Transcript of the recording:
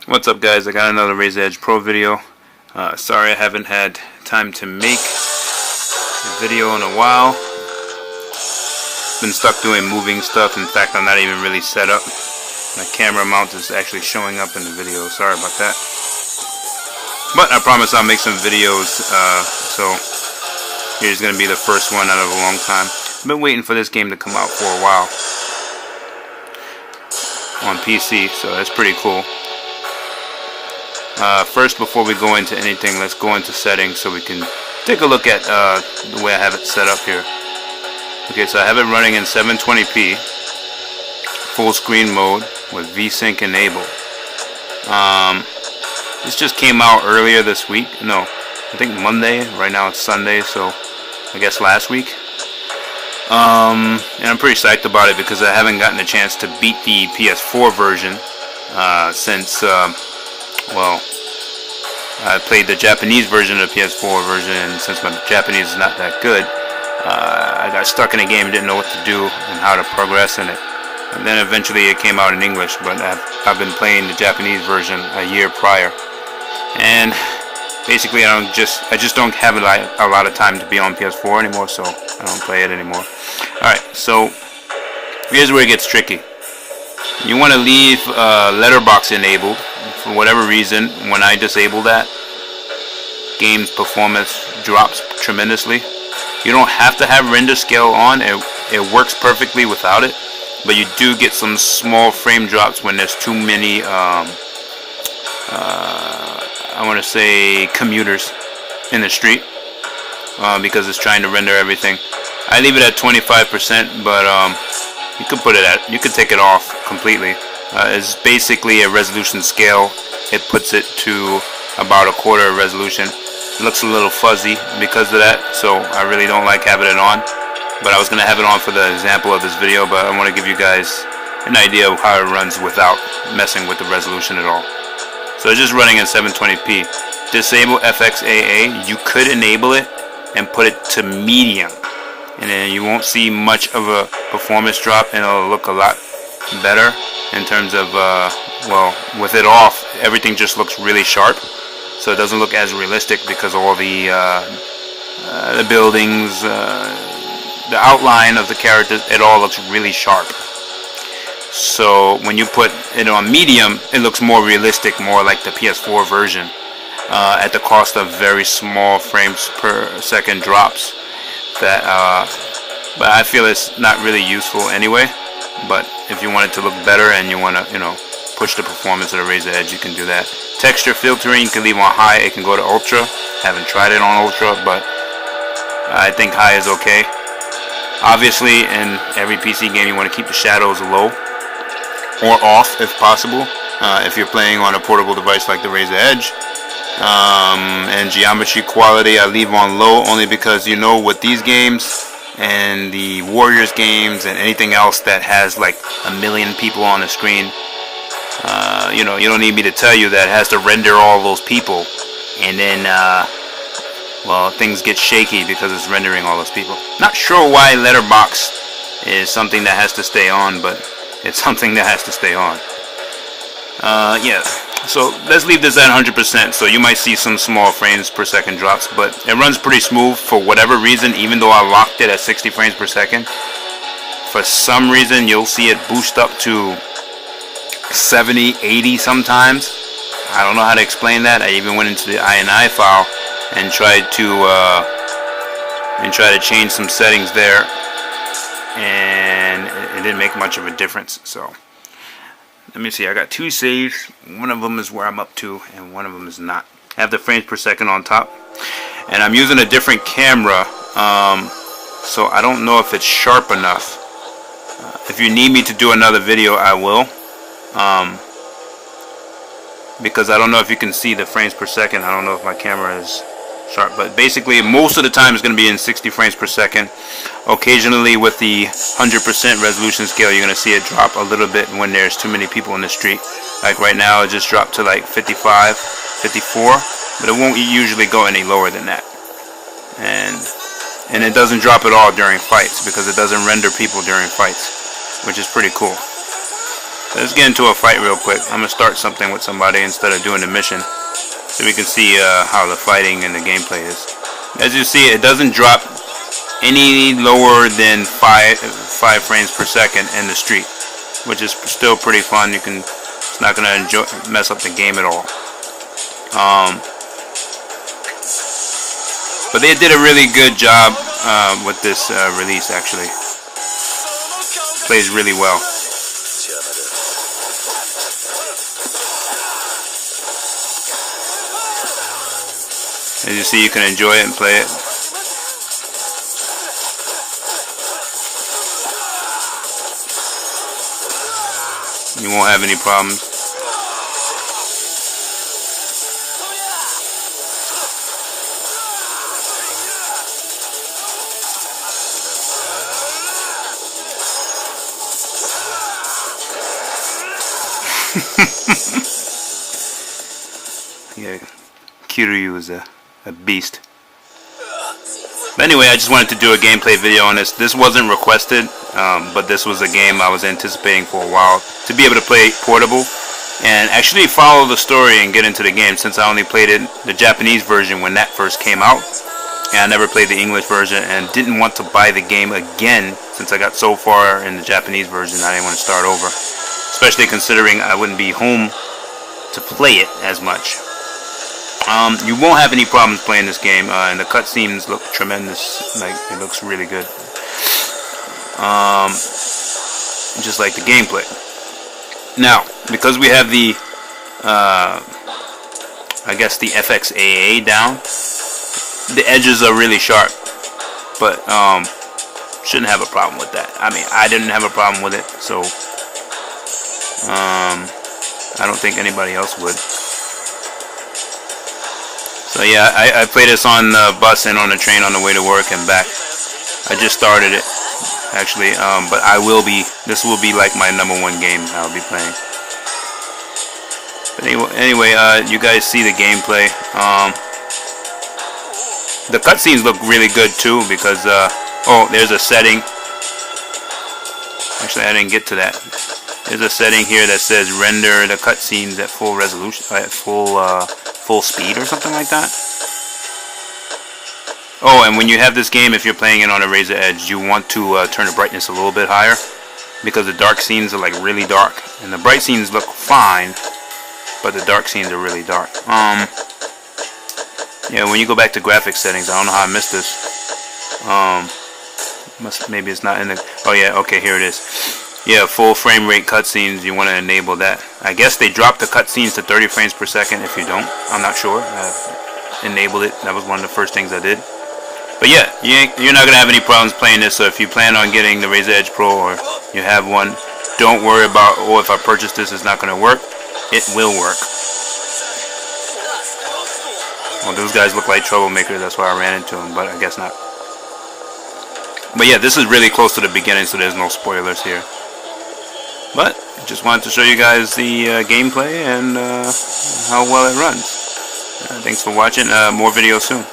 What's up, guys? I got another Razer Edge Pro video. Sorry I haven't had time to make a video in a while. Been stuck doing moving stuff. In fact, I'm not even really set up. My camera mount is actually showing up in the video. Sorry about that. But I promise I'll make some videos. So here's going to be the first one out of a long time. I've been waiting for this game to come out for a while on PC, so that's pretty cool. First, before we go into anything, let's go into settings so we can take a look at the way I have it set up here. Okay, so I have it running in 720p, full screen mode with VSync enabled. This just came out earlier this week. No, I think Monday. Right now it's Sunday, so I guess last week. And I'm pretty psyched about it because I haven't gotten a chance to beat the PS4 version since, well, I played the Japanese version of the PS4 version, and since my Japanese is not that good, I got stuck in a game and didn't know what to do and how to progress in it. And then eventually it came out in English, but I've been playing the Japanese version a year prior. And basically I just don't have a lot of time to be on PS4 anymore, so I don't play it anymore. Alright, so here's where it gets tricky. You want to leave letterbox enabled. For whatever reason, when I disable that, game's performance drops tremendously. You don't have to have render scale on. It works perfectly without it, but you do get some small frame drops when there's too many I want to say commuters in the street, because it's trying to render everything. I leave it at 25%, but you could take it off completely. It's basically a resolution scale. It puts it to about a quarter of resolution. It looks a little fuzzy because of that, so I really don't like having it on. But I was going to have it on for the example of this video, but I want to give you guys an idea of how it runs without messing with the resolution at all. So it's just running in 720p. Disable FXAA. You could enable it and put it to medium, and then you won't see much of a performance drop, and it'll look a lot better in terms of, well, with it off, everything just looks really sharp, so it doesn't look as realistic because all the buildings, the outline of the characters, it all looks really sharp. So when you put it on medium, it looks more realistic, more like the PS4 version, at the cost of very small frames per second drops. That, but I feel it's not really useful anyway. But if you want it to look better and you want to, push the performance of the Razer Edge, you can do that. Texture filtering, you can leave on high. It can go to ultra. Haven't tried it on ultra, but I think high is okay. Obviously, in every PC game, you want to keep the shadows low or off if possible. If you're playing on a portable device like the Razer Edge. And geometry quality, I leave on low only because with these games and the Warriors games and anything else that has like a million people on the screen, you don't need me to tell you that it has to render all those people, and then well, things get shaky because it's rendering all those people. Not sure why letterbox is something that has to stay on, but it's something that has to stay on. Yeah, so let's leave this at 100%. So you might see some small frames per second drops, but it runs pretty smooth for whatever reason. Even though I locked it at 60 frames per second, for some reason you'll see it boost up to 70, 80 sometimes. I don't know how to explain that. I even went into the INI file and tried to change some settings there, and it didn't make much of a difference. So let me see, I got two saves. One of them is where I'm up to, and one of them is not. I have the frames per second on top, and I'm using a different camera, so I don't know if it's sharp enough. If you need me to do another video, I will, because I don't know if you can see the frames per second. I don't know if my camera is sharp, but basically most of the time it's going to be in 60 frames per second. Occasionally with the 100% resolution scale, you're going to see it drop a little bit when there's too many people in the street. Like right now it just dropped to like 55, 54, but it won't usually go any lower than that. And it doesn't drop at all during fights because it doesn't render people during fights, which is pretty cool. Let's get into a fight real quick. I'm gonna start something with somebody instead of doing the mission, so we can see how the fighting and the gameplay is. As you see, it doesn't drop any lower than 5 frames per second in the street, which is still pretty fun. It's not gonna mess up the game at all. But they did a really good job with this release. Actually, plays really well. As you see, you can enjoy it and play it. You won't have any problems. Yeah, Kiryu is a beast. But anyway, I just wanted to do a gameplay video on this. This wasn't requested, but this was a game I was anticipating for a while to be able to play portable and actually follow the story and get into the game, since I only played the Japanese version when that first came out, and I never played the English version and didn't want to buy the game again since I got so far in the Japanese version. I didn't want to start over, especially considering I wouldn't be home to play it as much. You won't have any problems playing this game, and the cutscenes look tremendous. Like, it looks really good. Just like the gameplay. Now, because we have the, I guess the FXAA down, the edges are really sharp, but shouldn't have a problem with that. I mean, I didn't have a problem with it, so I don't think anybody else would. So yeah, I play this on the bus and on the train on the way to work and back. I just started it, actually, but this will be like my #1 game I'll be playing. But anyway, you guys see the gameplay. The cutscenes look really good too, because oh, there's a setting. Actually, I didn't get to that. There's a setting here that says render the cutscenes at full resolution, at full speed or something like that. Oh, and when you have this game, if you're playing it on a Razer Edge, you want to turn the brightness a little bit higher, because the dark scenes are like really dark, and the bright scenes look fine, but the dark scenes are really dark. Yeah, when you go back to graphics settings, I don't know how I missed this. Maybe it's not in the. Oh yeah, okay, here it is. Yeah, full frame rate cutscenes, you want to enable that. I guess they dropped the cutscenes to 30 frames per second if you don't. I'm not sure. I enabled it. That was one of the first things I did. But yeah, you're not going to have any problems playing this. So if you plan on getting the Razer Edge Pro, or you have one, don't worry about, oh, if I purchase this, it's not going to work. It will work. Well, those guys look like troublemakers. That's why I ran into them, but I guess not. But yeah, this is really close to the beginning, so there's no spoilers here. But just wanted to show you guys the gameplay and how well it runs. Thanks for watching. More videos soon.